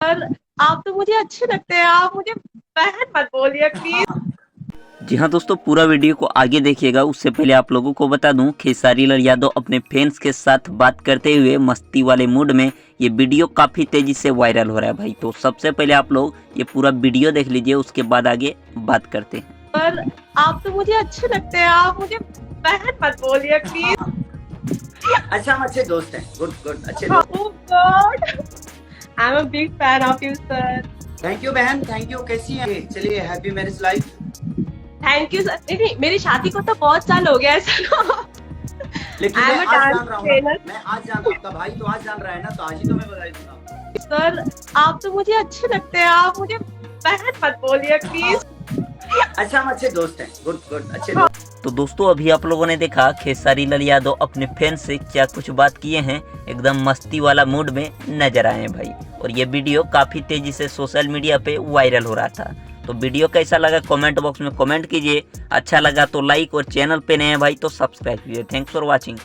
पर आप तो मुझे अच्छे लगते हैं, आप मुझे बहन मत बोलिए प्लीज। जी हाँ दोस्तों, पूरा वीडियो को आगे देखिएगा। उससे पहले आप लोगों को बता दूं, खेसारी लाल यादव अपने फैंस के साथ बात करते हुए मस्ती वाले मूड में ये वीडियो काफ़ी तेज़ी से वायरल हो रहा है भाई। तो सबसे पहले आप लोग ये पूरा वीडियो देख लीजिए, उसके बाद आगे बात करते हैं। पर आप तो मुझे अच्छे लगते हैं, आप मुझे बहन मत बोलिए प्लीज। अच्छा, हम अच्छे दोस्त हैं। गुड गुड, अच्छे दोस्त। Oh God, I am a big fan of you sir. Thank you बहन, थैंक यू। कैसी हैं? चलिए, happy marriage life. Thank you sir. नहीं, मेरी शादी को तो बहुत साल हो गया ऐसा। लेकिन आई मैं एम अ आज डांस जान रहा हूँ ना, ट्रेनर। मैं आज जान रहा हूँ। आपका भाई तो आज जान रहा है ना, तो आज ही तो मैं बधाई दूंगा। सर आप तो मुझे अच्छे लगते हैं, आप मुझे बहन मत बोलिए प्लीज। अच्छा, हम अच्छे दोस्त हैं। गुड गुड, अच्छे दोस्त। तो दोस्तों, अभी आप लोगों ने देखा खेसारी लाल यादव अपने फैंस से क्या कुछ बात किए हैं। एकदम मस्ती वाला मूड में नजर आए हैं भाई। और ये वीडियो काफ़ी तेज़ी से सोशल मीडिया पे वायरल हो रहा था। तो वीडियो कैसा लगा कमेंट बॉक्स में कमेंट कीजिए। अच्छा लगा तो लाइक, और चैनल पे नए हैं भाई तो सब्सक्राइब कीजिए। Thanks for watching.